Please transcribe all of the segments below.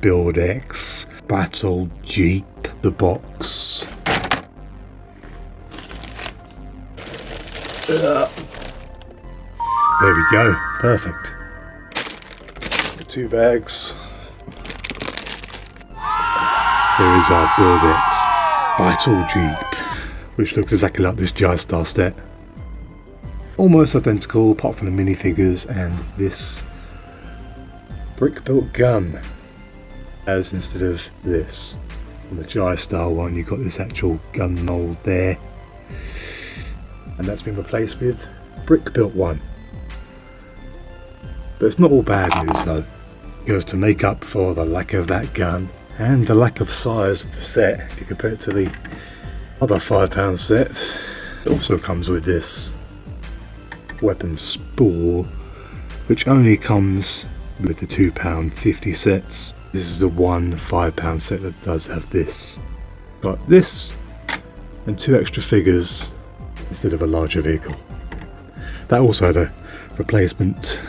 Build-X Battle Jeep, the box. There we go, perfect. 2 bags. There is our Build-X Battle Jeep, which looks exactly like this Jie Star set. Almost identical apart from the minifigures and this brick-built gun, as instead of this. On the Jie Star one you've got this actual gun mould there, and that's been replaced with brick-built one. But it's not all bad news though, because to make up for the lack of that gun and the lack of size of the set, if you compare it to the other £5 set, it also comes with this weapon spool, which only comes with the £2.50 sets. This is the one £5 set that does have this. Got this and 2 extra figures instead of a larger vehicle. That also had a replacement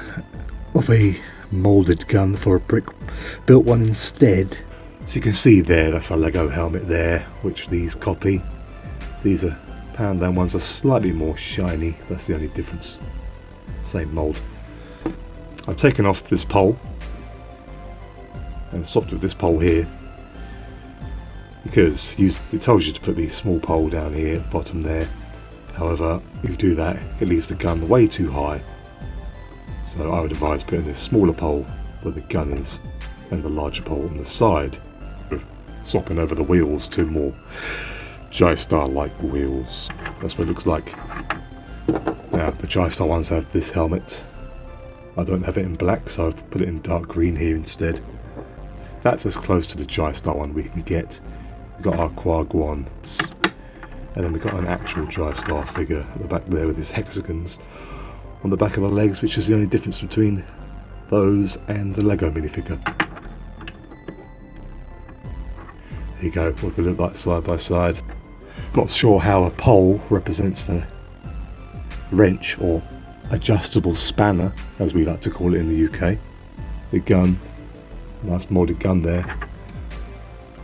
of a moulded gun for a brick built one instead. So you can see there, that's a Lego helmet there, which these copy. These are Poundland ones, are slightly more shiny, that's the only difference. Same mould. I've taken off this pole and swapped with this pole here, because it tells you to put the small pole down here at the bottom there. However, if you do that, it leaves the gun way too high. So I would advise putting this smaller pole where the gun is and the larger pole on the side, swapping over the wheels to more Jie Star like wheels. That's what it looks like. Now the Jie Star ones have this helmet. I don't have it in black, so I've put it in dark green here instead. That's as close to the Jie Star one we can get. We've got our Quaguan, and then we've got an actual Jie Star figure at the back there with his hexagons on the back of the legs, which is the only difference between those and the Lego minifigure. There you go, what they look like side by side. Not sure how a pole represents a wrench or adjustable spanner, as we like to call it in the UK. The gun, nice moulded gun there.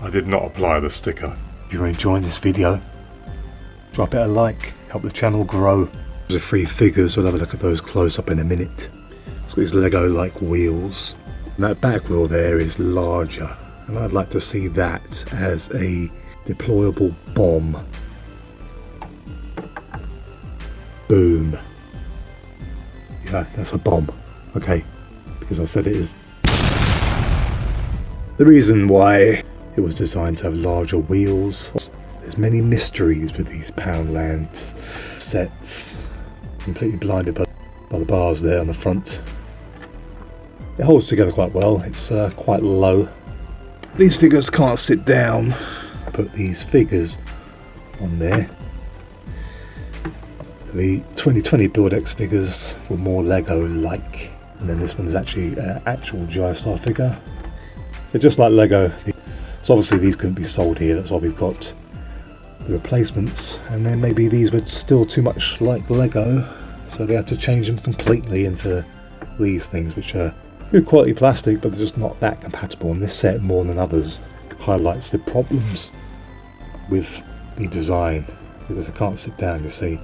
I did not apply the sticker. If you're enjoying this video, drop it a like, help the channel grow. There's 3 figures, so we'll have a look at those close up in a minute. It's got these Lego like wheels, and that back wheel there is larger, and I'd like to see that as a deployable bomb. Boom. Yeah, that's a bomb. Okay, because I said it is. The reason why it was designed to have larger wheels, there's many mysteries with these Poundland sets. Completely blinded by the bars there on the front. It holds together quite well, it's quite low. These figures can't sit down. Put these figures on there. The 2020 Build-X figures were more Lego-like, and then this one is actually an actual Jie Star figure. They're just like Lego, so obviously these couldn't be sold here, that's why we've got the replacements, and then maybe these were still too much like Lego, so they had to change them completely into these things, which are good quality plastic, but they're just not that compatible, and this set more than others highlights the problems with the design, because they can't sit down, you see,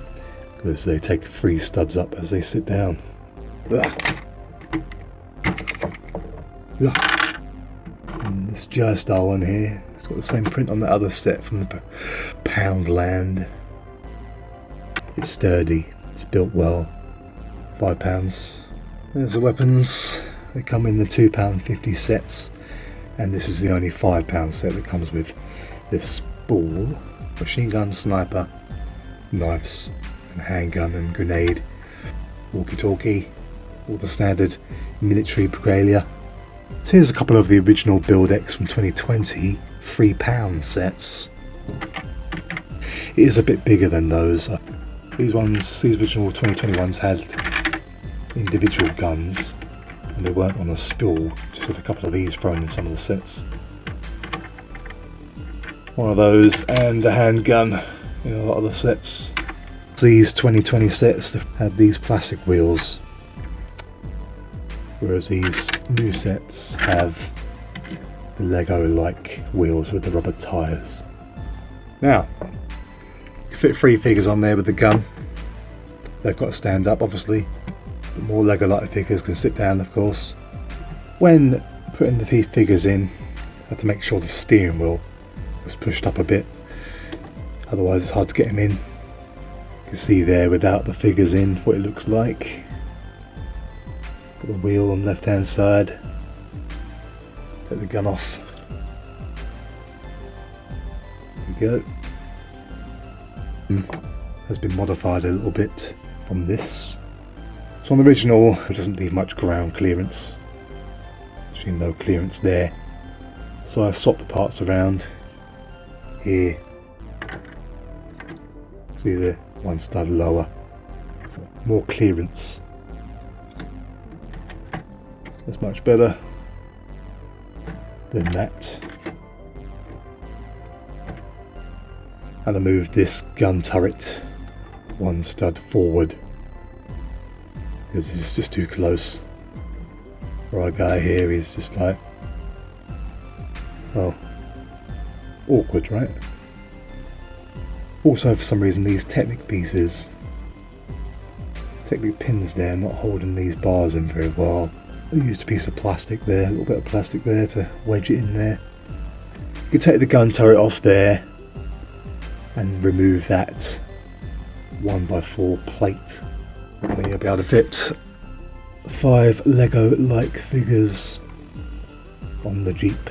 because they take 3 studs up as they sit down. And this Jie Star one here, it's got the same print on the other set from the Poundland. It's sturdy, it's built well, £5. There's the weapons, they come in the £2.50 sets, and this is the only £5 set that comes with this spool, machine gun, sniper, knives, and handgun and grenade, walkie-talkie, all the standard military regalia. So here's a couple of the original Build-X from 2020 £3 sets. It is a bit bigger than those. These original 2020 ones had individual guns, and they weren't on a spool, just had a couple of these thrown in some of the sets. One of those and a handgun in a lot of the sets. These 2020 sets had these plastic wheels, whereas these new sets have the Lego-like wheels with the rubber tyres. Now, you can fit 3 figures on there with the gun. They've got to stand up, obviously. But more Lego-like figures can sit down, of course. When putting the figures in, I had to make sure the steering wheel was pushed up a bit. Otherwise, it's hard to get them in. You can see there, without the figures in, what it looks like. Got the wheel on the left-hand side. Take the gun off. There we go. Has been modified a little bit from this. So on the original, it doesn't leave much ground clearance. Actually, no clearance there. So I swapped the parts around here. See the one stud lower. More clearance. That's much better than that. And I moved this gun turret 1 stud forward because this is just too close. Our guy here is just like, well, awkward, right? Also, for some reason, these Technic pieces, Technic pins there, not holding these bars in very well. I used a piece of plastic there, a little bit of plastic there to wedge it in there. You can take the gun turret off there and remove that 1x4 plate. And you'll be able to fit 5 Lego-like figures on the Jeep.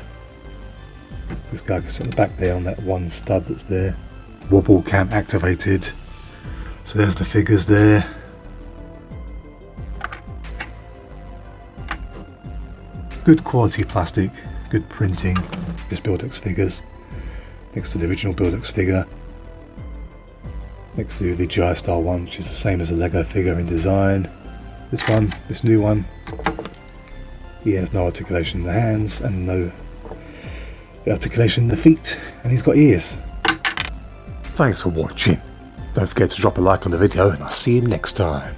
This guy can sit in the back there on that 1 stud that's there. Wobble cam activated. So there's the figures there. Good quality plastic, good printing. This Build-X figures next to the original Build-X figure. Next to the Jie Star one, which is the same as a Lego figure in design. This one, this new one, he has no articulation in the hands and no articulation in the feet, and he's got ears. Thanks for watching. Don't forget to drop a like on the video, and I'll see you next time.